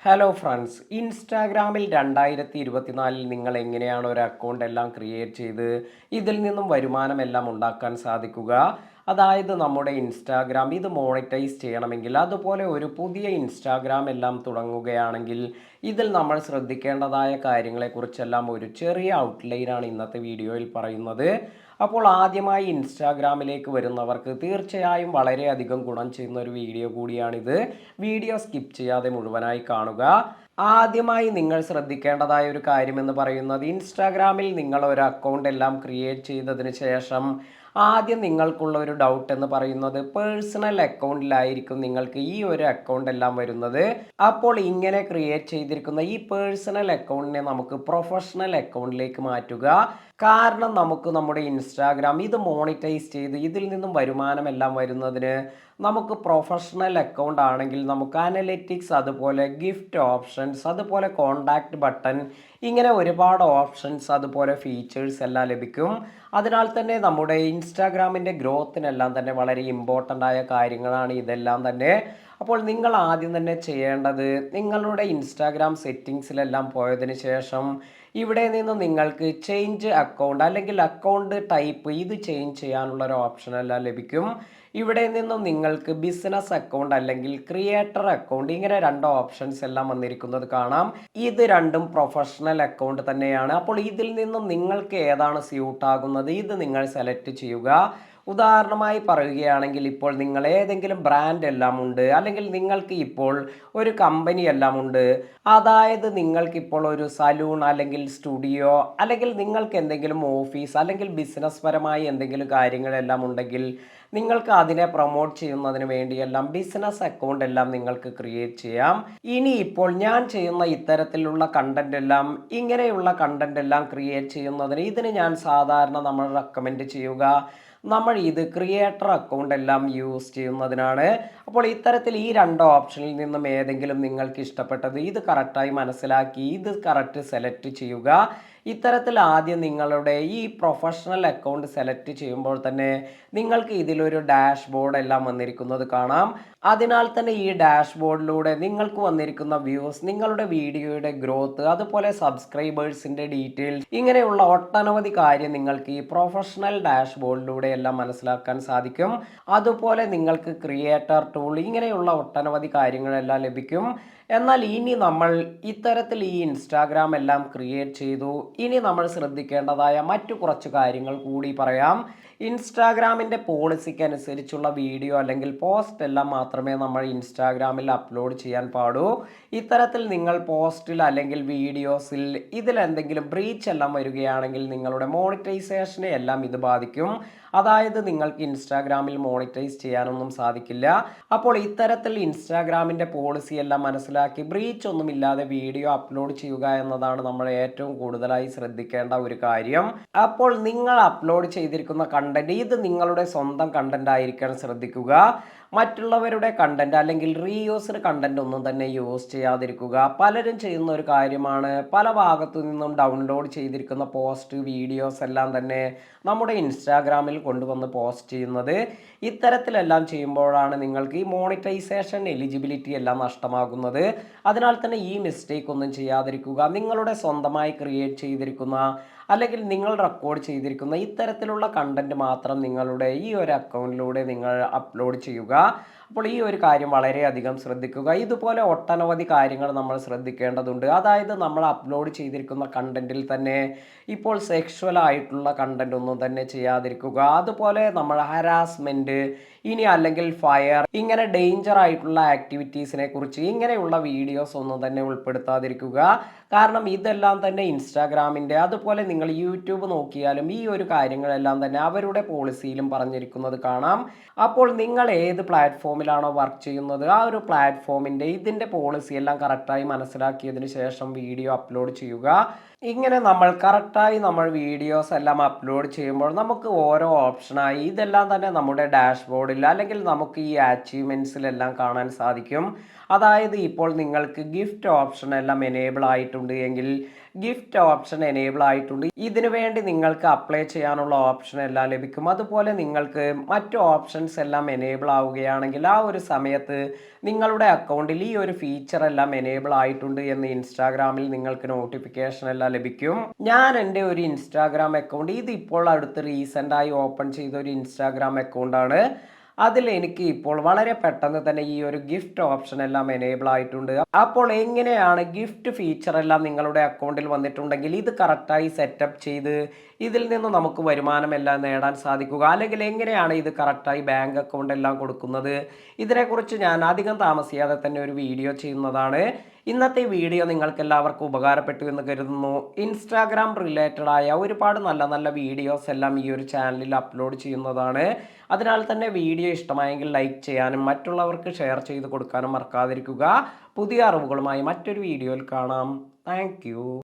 Hello friends, ഇൻസ്റ്റാഗ്രാമിൽ 2024 നിങ്ങൾ എങ്ങനെയാണ് ഒരു അക്കൗണ്ട് എല്ലാം ക്രിയേറ്റ് ചെയ്ത് ഇതിൽ നിന്നും വരുമാനമെല്ലാം ഉണ്ടാക്കാൻ സാധിക്കുക? അതായത് നമ്മുടെ ഇൻസ്റ്റാഗ്രാം ഇത് മോണിറ്റൈസ് ചെയ്യണമെങ്കിൽ, അതുപോലെ ഒരു പുതിയ ഇൻസ്റ്റാഗ്രാം എല്ലാം തുടങ്ങുകയാണെങ്കിൽ ഇതിൽ നമ്മൾ ശ്രദ്ധിക്കേണ്ടതായ കാര്യങ്ങളെക്കുറിച്ചെല്ലാം ഒരു ചെറിയ ഔട്ട്ലൈനാണ് ഇന്നത്തെ വീഡിയോയിൽ പറയുന്നത്. അപ്പോൾ ആദ്യമായി ഇൻസ്റ്റാഗ്രാമിലേക്ക് വരുന്നവർക്ക് തീർച്ചയായും വളരെയധികം ഗുണം ചെയ്യുന്ന ഒരു വീഡിയോ കൂടിയാണിത്. വീഡിയോ സ്കിപ്പ് ചെയ്യാതെ മുഴുവനായി കാണുക. ആദ്യമായി നിങ്ങൾ ശ്രദ്ധിക്കേണ്ടതായ ഒരു കാര്യമെന്ന് പറയുന്നത്, ഇൻസ്റ്റാഗ്രാമിൽ നിങ്ങൾ ഒരു അക്കൗണ്ട് എല്ലാം ക്രിയേറ്റ് ചെയ്തതിന് ശേഷം ആദ്യം നിങ്ങൾക്കുള്ള ഒരു ഡൗട്ട് എന്ന് പറയുന്നത്, പേഴ്സണൽ അക്കൗണ്ടിലായിരിക്കും നിങ്ങൾക്ക് ഈ ഒരു അക്കൗണ്ട് എല്ലാം വരുന്നത്. അപ്പോൾ ഇങ്ങനെ ക്രിയേറ്റ് ചെയ്തിരിക്കുന്ന ഈ പേഴ്സണൽ അക്കൗണ്ടിനെ നമുക്ക് പ്രൊഫഷണൽ അക്കൗണ്ടിലേക്ക് മാറ്റുക. കാരണം നമുക്ക് നമ്മുടെ ഇൻസ്റ്റാഗ്രാം ഇത് മോണിറ്റൈസ് ചെയ്ത് ഇതിൽ നിന്നും വരുമാനമെല്ലാം വരുന്നതിന് നമുക്ക് പ്രൊഫഷണൽ അക്കൗണ്ട് ആണെങ്കിൽ നമുക്ക് അനലിറ്റിക്സ്, അതുപോലെ ഗിഫ്റ്റ് ഓപ്ഷൻസ്, അതുപോലെ കോണ്ടാക്ട് ബട്ടൺ, ഇങ്ങനെ ഒരുപാട് ഓപ്ഷൻസ്, അതുപോലെ ഫീച്ചേഴ്സ് എല്ലാം ലഭിക്കും. അതിനാൽ തന്നെ നമ്മുടെ ഇൻസ്റ്റാഗ്രാമിൻ്റെ ഗ്രോത്തിനെല്ലാം തന്നെ വളരെ ഇമ്പോർട്ടൻ്റ് ആയ കാര്യങ്ങളാണ് ഇതെല്ലാം തന്നെ. അപ്പോൾ നിങ്ങൾ ആദ്യം തന്നെ ചെയ്യേണ്ടത്, നിങ്ങളുടെ ഇൻസ്റ്റാഗ്രാം സെറ്റിങ്സിലെല്ലാം പോയതിന് ശേഷം ഇവിടെ നിന്ന് നിങ്ങൾക്ക് ചേഞ്ച് അക്കൗണ്ട് അല്ലെങ്കിൽ അക്കൗണ്ട് ടൈപ്പ് ഇത് ചേഞ്ച് ചെയ്യാനുള്ള ഒരു ഓപ്ഷൻ എല്ലാം ലഭിക്കും. ഇവിടെ നിന്നും നിങ്ങൾക്ക് ബിസിനസ് അക്കൗണ്ട് അല്ലെങ്കിൽ ക്രിയേറ്റർ അക്കൗണ്ട്, ഇങ്ങനെ രണ്ട് ഓപ്ഷൻസ് എല്ലാം വന്നിരിക്കുന്നത് കാണാം. ഇത് രണ്ടും പ്രൊഫഷണൽ അക്കൗണ്ട് തന്നെയാണ്. അപ്പോൾ ഇതിൽ നിന്നും നിങ്ങൾക്ക് ഏതാണ് സ്യൂട്ട് ആകുന്നത് ഇത് നിങ്ങൾ സെലക്ട് ചെയ്യുക. ഉദാഹരണമായി പറയുകയാണെങ്കിൽ, ഇപ്പോൾ നിങ്ങൾ ഏതെങ്കിലും ബ്രാൻഡ് എല്ലാം ഉണ്ട്, അല്ലെങ്കിൽ നിങ്ങൾക്ക് ഇപ്പോൾ ഒരു കമ്പനി എല്ലാം ഉണ്ട്, അതായത് നിങ്ങൾക്കിപ്പോൾ ഒരു സലൂൺ അല്ലെങ്കിൽ സ്റ്റുഡിയോ, അല്ലെങ്കിൽ നിങ്ങൾക്ക് എന്തെങ്കിലും ഓഫീസ് അല്ലെങ്കിൽ ബിസിനസ് പരമായി എന്തെങ്കിലും കാര്യങ്ങളെല്ലാം ഉണ്ടെങ്കിൽ നിങ്ങൾക്ക് അതിനെ പ്രൊമോട്ട് ചെയ്യുന്നതിന് വേണ്ടിയെല്ലാം ബിസിനസ് അക്കൗണ്ട് എല്ലാം നിങ്ങൾക്ക് ക്രിയേറ്റ് ചെയ്യാം. ഇനി ഇപ്പോൾ ഞാൻ ചെയ്യുന്ന ഇത്തരത്തിലുള്ള കണ്ടന്റ് എല്ലാം, ഇങ്ങനെയുള്ള കണ്ടന്റ് എല്ലാം ക്രിയേറ്റ് ചെയ്യുന്നതിന് ഇതിന് ഞാൻ സാധാരണ നമ്മൾ റെക്കമെൻഡ് ചെയ്യുക, നമ്മൾ ഇത് ക്രിയേറ്റർ അക്കൗണ്ട് എല്ലാം യൂസ് ചെയ്യുന്നതിനാണ്. അപ്പോൾ ഇത്തരത്തിൽ ഈ രണ്ട് ഓപ്ഷനിൽ നിന്നും ഏതെങ്കിലും നിങ്ങൾക്ക് ഇഷ്ടപ്പെട്ടത് ഇത് കറക്റ്റായി മനസ്സിലാക്കി ഇത് കറക്റ്റ് സെലക്ട് ചെയ്യുക. ഇത്തരത്തിൽ ആദ്യം നിങ്ങളുടെ ഈ പ്രൊഫഷണൽ അക്കൗണ്ട് സെലക്ട് ചെയ്യുമ്പോൾ തന്നെ നിങ്ങൾക്ക് ഇതിലൊരു ഡാഷ്ബോർഡ് എല്ലാം വന്നിരിക്കുന്നത് കാണാം. അതിനാൽ തന്നെ ഈ ഡാഷ്ബോർഡിലൂടെ നിങ്ങൾക്ക് വന്നിരിക്കുന്ന വ്യൂസ്, നിങ്ങളുടെ വീഡിയോയുടെ ഗ്രോത്ത്, അതുപോലെ സബ്സ്ക്രൈബേഴ്സിന്റെ ഡീറ്റെയിൽസ്, ഇങ്ങനെയുള്ള ഒട്ടനവധി കാര്യം നിങ്ങൾക്ക് ഈ പ്രൊഫഷണൽ ഡാഷ്ബോർഡിലൂടെ എല്ലാം മനസ്സിലാക്കാൻ സാധിക്കും. അതുപോലെ നിങ്ങൾക്ക് ക്രിയേറ്റർ ടൂൾ, ഇങ്ങനെയുള്ള ഒട്ടനവധി കാര്യങ്ങളെല്ലാം ലഭിക്കും. എന്നാൽ ഇനി നമ്മൾ ഇത്തരത്തിൽ ഈ ഇൻസ്റ്റാഗ്രാം എല്ലാം ക്രിയേറ്റ് ചെയ്തു, ഇനി നമ്മൾ ശ്രദ്ധിക്കേണ്ടതായ മറ്റു കുറച്ച് കാര്യങ്ങൾ കൂടി പറയാം. ഇൻസ്റ്റാഗ്രാമിൻ്റെ പോളിസിക്ക് അനുസരിച്ചുള്ള വീഡിയോ അല്ലെങ്കിൽ പോസ്റ്റ് എല്ലാം മാത്രമേ നമ്മൾ ഇൻസ്റ്റാഗ്രാമിൽ അപ്ലോഡ് ചെയ്യാൻ പാടൂ. ഇത്തരത്തിൽ നിങ്ങൾ പോസ്റ്റിൽ അല്ലെങ്കിൽ വീഡിയോസിൽ ഇതിലെന്തെങ്കിലും ബ്രീച്ച് എല്ലാം വരികയാണെങ്കിൽ നിങ്ങളുടെ മോണിറ്റൈസേഷനെ എല്ലാം ഇത് ബാധിക്കും. അതായത് നിങ്ങൾക്ക് ഇൻസ്റ്റാഗ്രാമിൽ മോണിറ്റൈസ് ചെയ്യാനൊന്നും സാധിക്കില്ല. അപ്പോൾ ഇത്തരത്തിൽ ഇൻസ്റ്റാഗ്രാമിൻ്റെ പോളിസി എല്ലാം മനസ്സിലാക്കി ബ്രീച്ച് ഒന്നുമില്ലാതെ വീഡിയോ അപ്ലോഡ് ചെയ്യുക എന്നതാണ് നമ്മൾ ഏറ്റവും കൂടുതലായി ശ്രദ്ധിക്കേണ്ട ഒരു കാര്യം. അപ്പോൾ നിങ്ങൾ അപ്ലോഡ് ചെയ്തിരിക്കുന്ന കണ്ടന്റ് ഇത് നിങ്ങളുടെ സ്വന്തം കണ്ടന്റ് ആയിരിക്കാൻ ശ്രദ്ധിക്കുക. മറ്റുള്ളവരുടെ കണ്ടന്റ് അല്ലെങ്കിൽ റീയൂസ്ഡ് കണ്ടന്റ് ഒന്നും തന്നെ യൂസ് ചെയ്യാതിരിക്കുക. പലരും ചെയ്യുന്ന ഒരു കാര്യമാണ്, പല ഭാഗത്തു നിന്നും ഡൗൺലോഡ് ചെയ്തിരിക്കുന്ന പോസ്റ്റ് വീഡിയോസ് എല്ലാം തന്നെ നമ്മുടെ ഇൻസ്റ്റാഗ്രാമിൽ കൊണ്ടുവന്ന് പോസ്റ്റ് ചെയ്യുന്നത്. ഇത്തരത്തിലെല്ലാം ചെയ്യുമ്പോഴാണ് നിങ്ങൾക്ക് ഈ മോണിറ്റൈസേഷൻ എലിജിബിലിറ്റി എല്ലാം നഷ്ടമാകുന്നത്. അതിനാൽ തന്നെ ഈ മിസ്റ്റേക്ക് ഒന്നും ചെയ്യാതിരിക്കുക. നിങ്ങളുടെ സ്വന്തമായി ക്രിയേറ്റ് ചെയ്തിരിക്കുന്ന അല്ലെങ്കിൽ നിങ്ങൾ റെക്കോർഡ് ചെയ്തിരിക്കുന്ന ഇത്തരത്തിലുള്ള കണ്ടന്റ് മാത്രം നിങ്ങളുടെ ഈ ഒരു അക്കൗണ്ടിലൂടെ നിങ്ങൾ അപ്ലോഡ് ചെയ്യുക. അപ്പോൾ ഈ ഒരു കാര്യം വളരെയധികം ശ്രദ്ധിക്കുക. ഇതുപോലെ ഒട്ടനവധി കാര്യങ്ങൾ നമ്മൾ ശ്രദ്ധിക്കേണ്ടതുണ്ട്. അതായത് നമ്മൾ അപ്ലോഡ് ചെയ്തിരിക്കുന്ന കണ്ടന്റിൽ തന്നെ ഇപ്പോൾ സെക്ഷുവൽ ആയിട്ടുള്ള കണ്ടന്റ് ഒന്നും തന്നെ ചെയ്യാതിരിക്കുക. അതുപോലെ നമ്മൾ ഹരാസ്മെന്റ്, ഇനി അല്ലെങ്കിൽ ഫയർ, ഇങ്ങനെ ഡേഞ്ചർ ആയിട്ടുള്ള ആക്ടിവിറ്റീസിനെ കുറിച്ച് ഇങ്ങനെയുള്ള വീഡിയോസ് ഒന്നും തന്നെ ഉൾപ്പെടുത്താതിരിക്കുക. കാരണം ഇതെല്ലാം തന്നെ ഇൻസ്റ്റാഗ്രാമിൻ്റെ, അതുപോലെ നിങ്ങൾ യൂട്യൂബ് നോക്കിയാലും ഈ ഒരു കാര്യങ്ങളെല്ലാം തന്നെ അവരുടെ പോളിസിയിലും പറഞ്ഞിരിക്കുന്നത് കാണാം. അപ്പോൾ നിങ്ങൾ ഏത് പ്ലാറ്റ്ഫോമിലാണോ വർക്ക് ചെയ്യുന്നത് ആ ഒരു പ്ലാറ്റ്ഫോമിൻ്റെ ഇതിൻ്റെ പോളിസി എല്ലാം കറക്റ്റായി മനസ്സിലാക്കിയതിന് ശേഷം വീഡിയോ അപ്ലോഡ് ചെയ്യുക. ഇങ്ങനെ നമ്മൾ കറക്റ്റായി നമ്മൾ വീഡിയോസ് എല്ലാം അപ്ലോഡ് ചെയ്യുമ്പോൾ നമുക്ക് ഓരോ ഓപ്ഷനായി ഇതെല്ലാം തന്നെ നമ്മുടെ ഡാഷ്ബോർഡിൽ അല്ലെങ്കിൽ നമുക്ക് ഈ അച്ചീവ്മെൻറ്റ്സിലെല്ലാം കാണാൻ സാധിക്കും. അതായത് ഇപ്പോൾ നിങ്ങൾക്ക് ഗിഫ്റ്റ് ഓപ്ഷൻ എല്ലാം എനേബിൾ ആയിട്ടുണ്ട് എങ്കിൽ ഗിഫ്റ്റ് ഓപ്ഷൻ എനേബിൾ ആയിട്ടുണ്ട്. ഇതിനു വേണ്ടി നിങ്ങൾക്ക് അപ്ലൈ ചെയ്യാനുള്ള ഓപ്ഷൻ എല്ലാം ലഭിക്കും. അതുപോലെ നിങ്ങൾക്ക് മറ്റു ഓപ്ഷൻസ് എല്ലാം എനേബിൾ ആവുകയാണെങ്കിൽ ആ ഒരു സമയത്ത് നിങ്ങളുടെ അക്കൗണ്ടിൽ ഈ ഒരു ഫീച്ചർ എല്ലാം എനേബിൾ ആയിട്ടുണ്ട് എന്ന് ഇൻസ്റ്റാഗ്രാമിൽ നിങ്ങൾക്ക് നോട്ടിഫിക്കേഷൻ എല്ലാം ലഭിക്കും. ഞാൻ എൻ്റെ ഒരു ഇൻസ്റ്റാഗ്രാം അക്കൗണ്ട് ഇത് ഇപ്പോൾ അടുത്ത് റീസെൻ്റ് ആയി ഓപ്പൺ ചെയ്ത ഒരു ഇൻസ്റ്റാഗ്രാം അക്കൗണ്ടാണ്. അതിൽ എനിക്ക് ഇപ്പോൾ വളരെ പെട്ടെന്ന് തന്നെ ഈ ഒരു ഗിഫ്റ്റ് ഓപ്ഷൻ എല്ലാം എനേബിൾ ആയിട്ടുണ്ട്. അപ്പോൾ എങ്ങനെയാണ് ഗിഫ്റ്റ് ഫീച്ചർ എല്ലാം നിങ്ങളുടെ അക്കൗണ്ടിൽ വന്നിട്ടുണ്ടെങ്കിൽ ഇത് കറക്റ്റായി സെറ്റപ്പ് ചെയ്ത് ഇതിൽ നിന്ന് നമുക്ക് വരുമാനം എല്ലാം നേടാൻ സാധിക്കുക, അല്ലെങ്കിൽ എങ്ങനെയാണ് ഇത് കറക്റ്റായി ബാങ്ക് അക്കൗണ്ട് എല്ലാം കൊടുക്കുന്നത്, ഇതിനെക്കുറിച്ച് ഞാൻ അധികം താമസിയാതെ തന്നെ ഒരു വീഡിയോ ചെയ്യുന്നതാണ്. ഇന്നത്തെ വീഡിയോ നിങ്ങൾക്ക് എല്ലാവർക്കും ഉപകാരപ്പെട്ടു എന്ന് കരുതുന്നു. ഇൻസ്റ്റാഗ്രാം റിലേറ്റഡ് ആയ ഒരുപാട് നല്ല നല്ല വീഡിയോസ് എല്ലാം ഈ ഒരു ചാനലിൽ അപ്ലോഡ് ചെയ്യുന്നതാണ്. അതിനാൽ തന്നെ വീഡിയോ ഇഷ്ടമായെങ്കിൽ ലൈക്ക് ചെയ്യാനും മറ്റുള്ളവർക്ക് ഷെയർ ചെയ്ത് കൊടുക്കാനും മറക്കാതിരിക്കുക. പുതിയ അറിവുകളുമായി മറ്റൊരു വീഡിയോയിൽ കാണാം. താങ്ക്